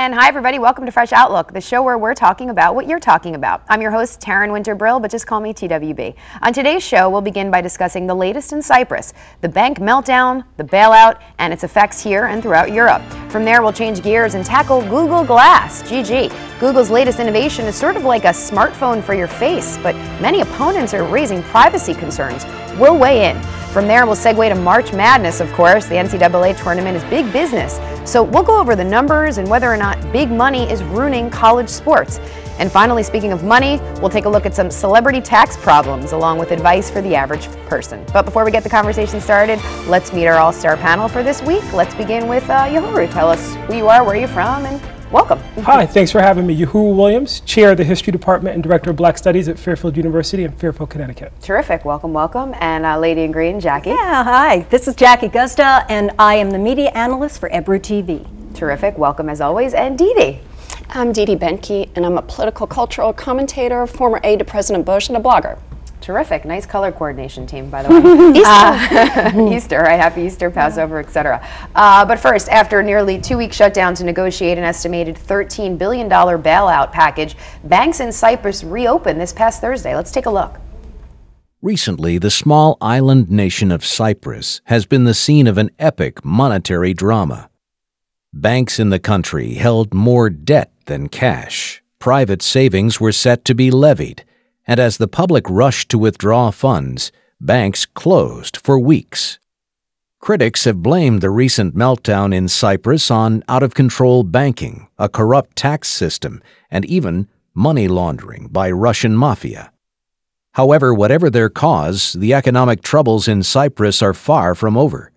And hi, everybody. Welcome to Fresh Outlook, the show where we're talking about what you're talking about. I'm your host, Taryn Brill, but just call me TWB. On today's show, we'll begin by discussing the latest in Cyprus, the bank meltdown, the bailout, and its effects here and throughout Europe. From there, we'll change gears and tackle Google Glass, GG. Google's latest innovation is sort of like a smartphone for your face, but many opponents are raising privacy concerns. We'll weigh in. From there, we'll segue to March Madness, of course. The NCAA tournament is big business. So we'll go over the numbers and whether or not big money is ruining college sports. And finally, speaking of money, we'll take a look at some celebrity tax problems along with advice for the average person. But before we get the conversation started, let's meet our all-star panel for this week. Let's begin with Yohuru. Tell us who you are, where you're from, and welcome. Hi, thanks for having me. Yohuru Williams, Chair of the History Department and Director of Black Studies at Fairfield University in Fairfield, Connecticut. Terrific. Welcome, welcome. And Lady in Green, Jackie. Yeah, hi. This is Jackie Guzda, and I am the media analyst for Ebru TV. Terrific. Welcome, as always. And Dee Dee. I'm Dee Dee Benkie, and I'm a political cultural commentator, former aide to President Bush, and a blogger. Terrific. Nice color coordination team, by the way. Easter. Easter, right? Happy Easter, Passover, etc. But first, after a nearly 2-week shutdown to negotiate an estimated $13 billion bailout package, banks in Cyprus reopened this past Thursday. Let's take a look. Recently, the small island nation of Cyprus has been the scene of an epic monetary drama. Banks in the country held more debt than cash. Private savings were set to be levied, and as the public rushed to withdraw funds, banks closed for weeks. Critics have blamed the recent meltdown in Cyprus on out-of-control banking, a corrupt tax system, and even money laundering by Russian mafia. However, whatever their cause, the economic troubles in Cyprus are far from over.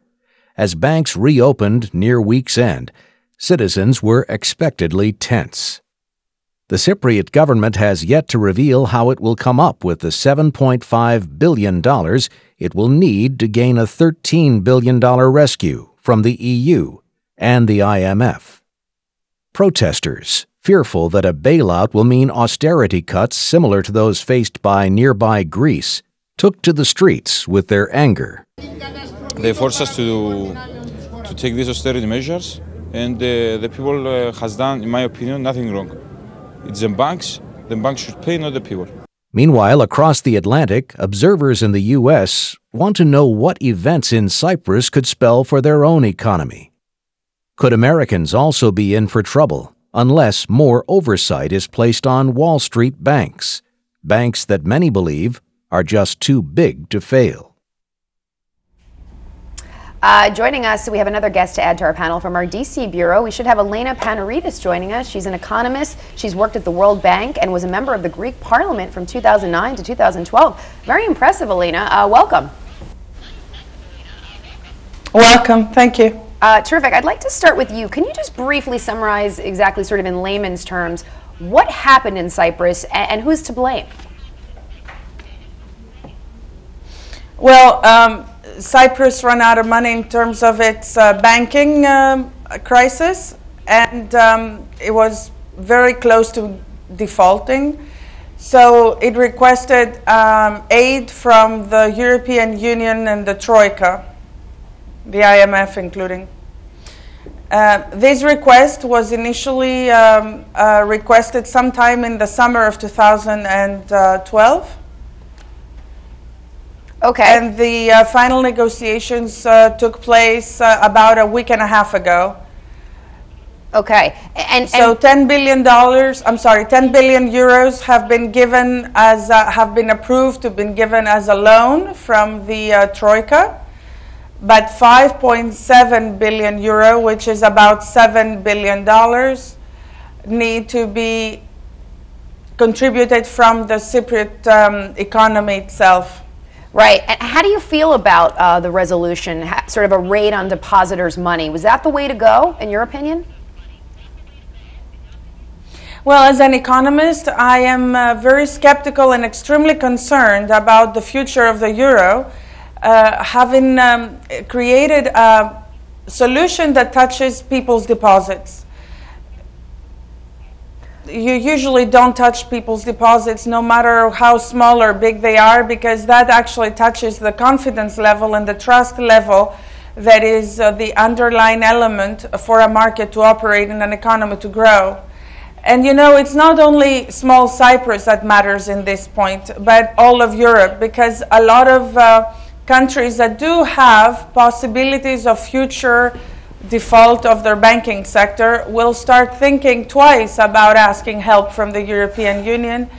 As banks reopened near week's end, citizens were expectedly tense. The Cypriot government has yet to reveal how it will come up with the $7.5 billion it will need to gain a $13 billion rescue from the EU and the IMF. Protesters, fearful that a bailout will mean austerity cuts similar to those faced by nearby Greece, took to the streets with their anger. They forced us to take these austerity measures, and the people has done, in my opinion, nothing wrong. It's the banks should pay, not the people. Meanwhile, across the Atlantic, observers in the U.S. want to know what events in Cyprus could spell for their own economy. Could Americans also be in for trouble unless more oversight is placed on Wall Street banks, banks that many believe are just too big to fail? Joining us, we have another guest to add to our panel from our DC bureau. We should have Elena Panaritis joining us. She's an economist. She's worked at the World Bank and was a member of the Greek Parliament from 2009 to 2012. Very impressive, Elena. Welcome. Welcome. Thank you. Terrific. I'd like to start with you. Can you just briefly summarize exactly, sort of in layman's terms, what happened in Cyprus and who's to blame? Well, Cyprus ran out of money in terms of its banking crisis, and it was very close to defaulting. So it requested aid from the European Union and the Troika, the IMF including. This request was initially requested sometime in the summer of 2012. Okay. And the final negotiations took place about a week and a half ago. Okay. And so $10 billion euros have been given as have been approved to be given as a loan from the Troika, but 5.7 billion euro, which is about $7 billion, need to be contributed from the Cypriot economy itself. Right. And how do you feel about the resolution, sort of a raid on depositors' money? Was that the way to go, in your opinion? Well, as an economist, I am very skeptical and extremely concerned about the future of the euro, having created a solution that touches people's deposits. You usually don't touch people's deposits, no matter how small or big they are, because that actually touches the confidence level and the trust level that is the underlying element for a market to operate and an economy to grow. And you know, it's not only small Cyprus that matters in this point, but all of Europe, because a lot of countries that do have possibilities of future default of their banking sector will start thinking twice about asking help from the European Union,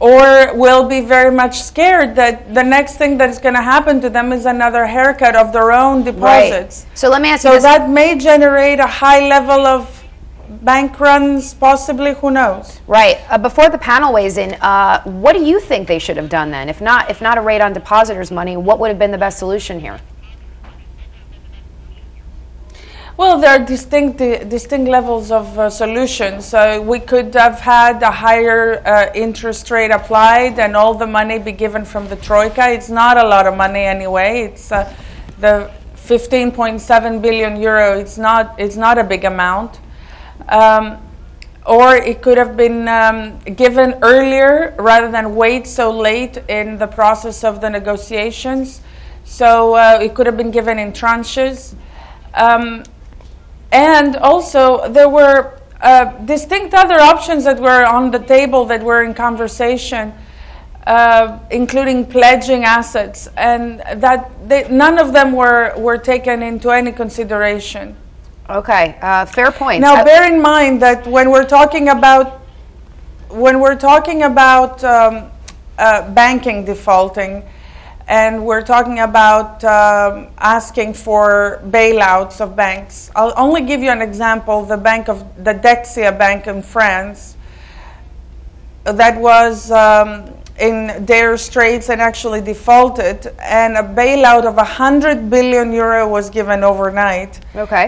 or will be very much scared that the next thing that's going to happen to them is another haircut of their own deposits. Right. So let me ask you So this. that may generate a high level of bank runs, possibly, who knows? Right. Before the panel weighs in, what do you think they should have done then? If not a rate on depositors' money, what would have been the best solution here? Well, there are distinct levels of solutions. So we could have had a higher interest rate applied and all the money be given from the Troika. It's not a lot of money anyway. It's the 15.7 billion euro. It's not a big amount. Or it could have been given earlier rather than wait so late in the process of the negotiations. So it could have been given in tranches. And also, there were distinct other options that were on the table that were in conversation, including pledging assets, and that none of them were taken into any consideration. Okay, fair point. Now, bear in mind that when we're talking about banking defaulting, and we're talking about asking for bailouts of banks. I'll only give you an example, the Dexia Bank in France, that was in dire straits and actually defaulted, and a bailout of 100 billion euro was given overnight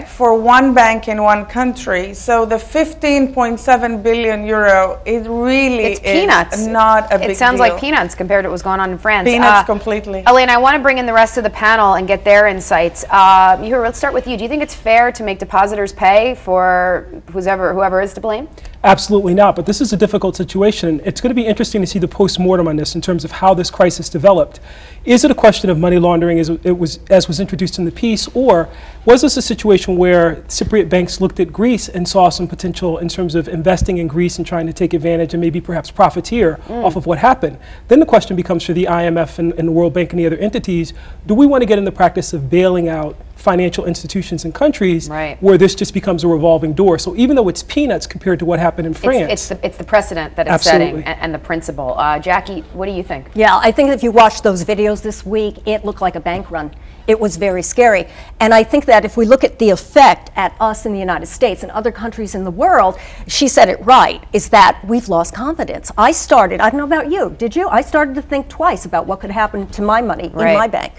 for one bank in one country. So the 15.7 billion euro, it really is not a big deal. It sounds like peanuts compared to what's going on in France. Peanuts completely. Elena, I want to bring in the rest of the panel and get their insights. Yohuru, let's start with you. Do you think it's fair to make depositors pay for whoever is to blame? Absolutely not, but this is a difficult situation. It's going to be interesting to see the post-mortem on this in terms of how this crisis developed. Is it a question of money laundering as was introduced in the piece, or was this a situation where Cypriot banks looked at Greece and saw some potential in terms of investing in Greece and trying to take advantage and maybe perhaps profiteer off of what happened? Then the question becomes for the IMF and the World Bank and the other entities, do we want to get in the practice of bailing out financial institutions and countries where this just becomes a revolving door? So even though it's peanuts compared to what happened in France. It's the precedent that it's setting and the principle. Jackie, what do you think? Yeah, I think if you watched those videos this week, it looked like a bank run. It was very scary. And I think that if we look at the effect at us in the United States and other countries in the world, she said it right, is that we've lost confidence. I don't know about you, did you? I started to think twice about what could happen to my money in my bank.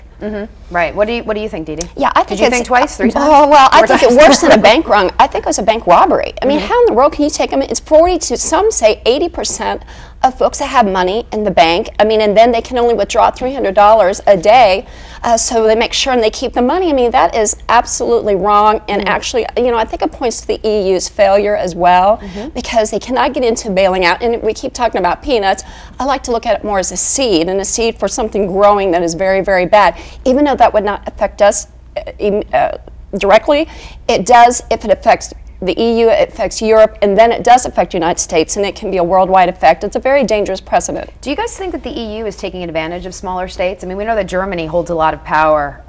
Right. What do you think, Dee Dee? Yeah, I think Did you think twice, 3 times? Oh, well, I think it's worse than a bank run. I think it was a bank robbery. I mean, how in the world can you take them? It's 40 to, some say 80% of folks that have money in the bank. I mean, and then they can only withdraw $300 a day, so they make sure and they keep the money. I mean, that is absolutely wrong. And actually, you know, I think it points to the EU's failure as well, because they cannot get into bailing out. And we keep talking about peanuts. I like to look at it more as a seed, and a seed for something growing that is very, very bad. Even though that would not affect us directly, it does if it affects the EU, it affects Europe, and then it does affect the United States, and it can be a worldwide effect. It's a very dangerous precedent. Do you guys think that the EU is taking advantage of smaller states? I mean, we know that Germany holds a lot of power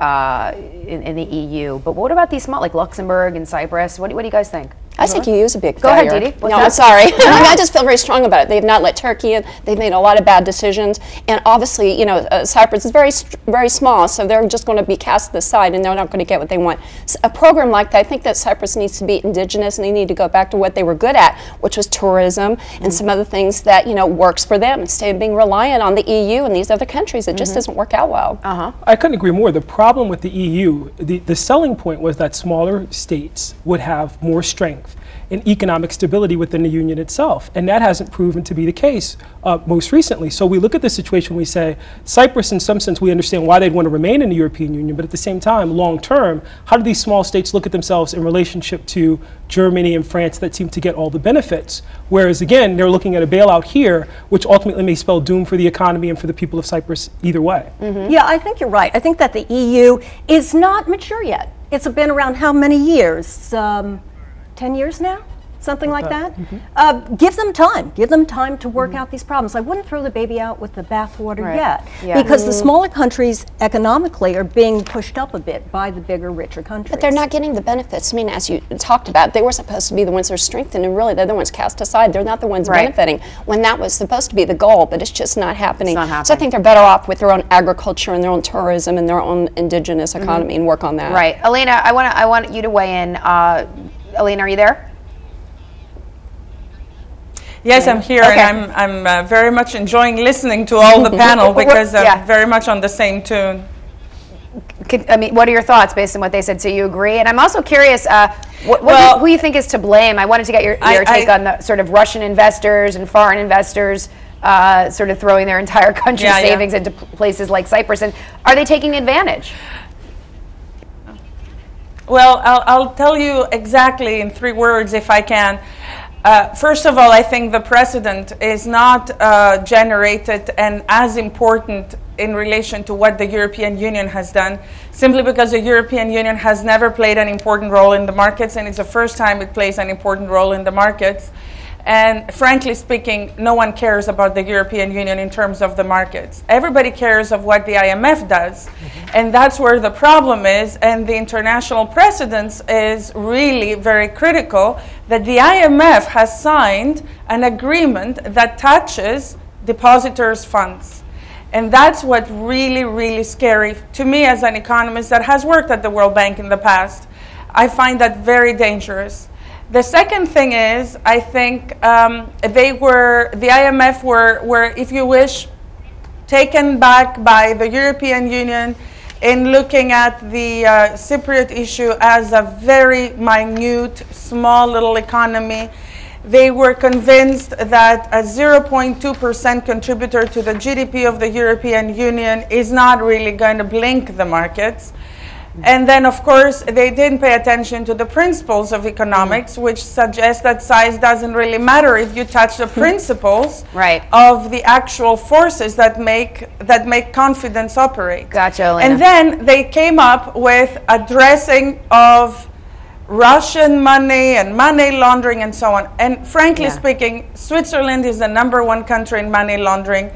in the EU, but what about these small, like Luxembourg and Cyprus? What do you guys think? I think EU is a big failure. Go ahead, Dee Dee. No, I'm sorry. I just feel very strong about it. They've not let Turkey in. They've made a lot of bad decisions. And obviously, you know, Cyprus is very small, so they're just going to be cast to the side and they're not going to get what they want. So a program like that, I think that Cyprus needs to be indigenous and they need to go back to what they were good at, which was tourism and some other things that, you know, works for them instead of being reliant on the EU and these other countries. It just doesn't work out well. I couldn't agree more. The problem with the EU, the selling point was that smaller states would have more strength strength and economic stability within the union itself. And that hasn't proven to be the case most recently. So we look at this situation, we say, Cyprus, in some sense, we understand why they'd want to remain in the European Union, but at the same time, long term, how do these small states look at themselves in relationship to Germany and France that seem to get all the benefits? Whereas again, they're looking at a bailout here, which ultimately may spell doom for the economy and for the people of Cyprus either way. Yeah, I think you're right. I think that the EU is not mature yet. It's been around how many years? 10 years now? Something like that? Give them time. Give them time to work out these problems. I wouldn't throw the baby out with the bathwater yet, because the smaller countries economically are being pushed up a bit by the bigger, richer countries. But they're not getting the benefits. I mean, as you talked about, they were supposed to be the ones that are strengthened, and really they're the ones cast aside. They're not the ones benefiting when that was supposed to be the goal, but it's just not happening. So I think they're better off with their own agriculture and their own tourism and their own indigenous economy and work on that. Right. Elena, I want you to weigh in. Elena, are you there? Yes, I'm here, and I'm very much enjoying listening to all the panel because I'm very much on the same tune. I mean, what are your thoughts based on what they said? So you agree? And I'm also curious, who you think is to blame? I wanted to get your take on the sort of Russian investors and foreign investors sort of throwing their entire country's savings into places like Cyprus. And are they taking advantage? Well, I'll tell you exactly in 3 words if I can. First of all, I think the precedent is not generated and as important in relation to what the European Union has done, simply because the European Union has never played an important role in the markets, and it's the first time it plays an important role in the markets. And frankly speaking, no one cares about the European Union in terms of the markets. Everybody cares of what the IMF does. And that's where the problem is. And the international precedence is really very critical, that the IMF has signed an agreement that touches depositors' funds. And that's what really, really scary to me as an economist that has worked at the World Bank in the past. I find that very dangerous. The second thing is, I think the IMF were, if you wish, taken back by the European Union in looking at the Cypriot issue as a very minute, small little economy. They were convinced that a 0.2% contributor to the GDP of the European Union is not really going to blink the markets. And then, of course, they didn't pay attention to the principles of economics, which suggest that size doesn't really matter if you touch the principles of the actual forces that make confidence operate. Gotcha, Elena. And then they came up with a dressing of Russian money and money laundering and so on. And frankly speaking, Switzerland is the #1 country in money laundering.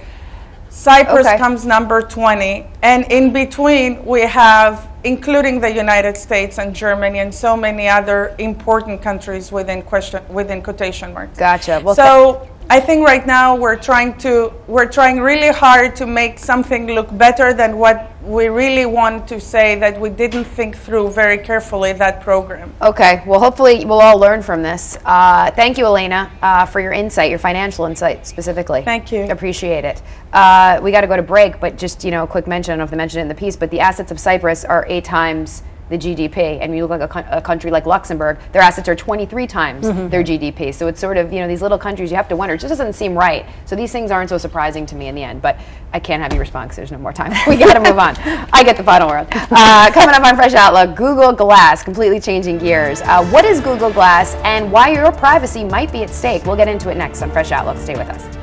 Cyprus comes number 20, and in between we have, including the United States and Germany and so many other important countries within quotation marks. Gotcha. Well, so I think right now we're trying really hard to make something look better than what we really want to say, that we didn't think through very carefully that program. Okay, well, hopefully we'll all learn from this. Thank you, Elena, for your insight, your financial insight specifically. Thank you. Appreciate it. We got to go to break, but just, a quick mention, I don't know if they mentioned it in the piece, but the assets of Cyprus are 8 times the GDP, and you look like a country like Luxembourg, their assets are 23 times their GDP. So it's sort of, these little countries, you have to wonder, it just doesn't seem right. So these things aren't so surprising to me in the end, but I can't have you respond because there's no more time. We got to move on. I get the final word. Coming up on Fresh Outlook, Google Glass, completely changing gears. What is Google Glass and why your privacy might be at stake? We'll get into it next on Fresh Outlook. Stay with us.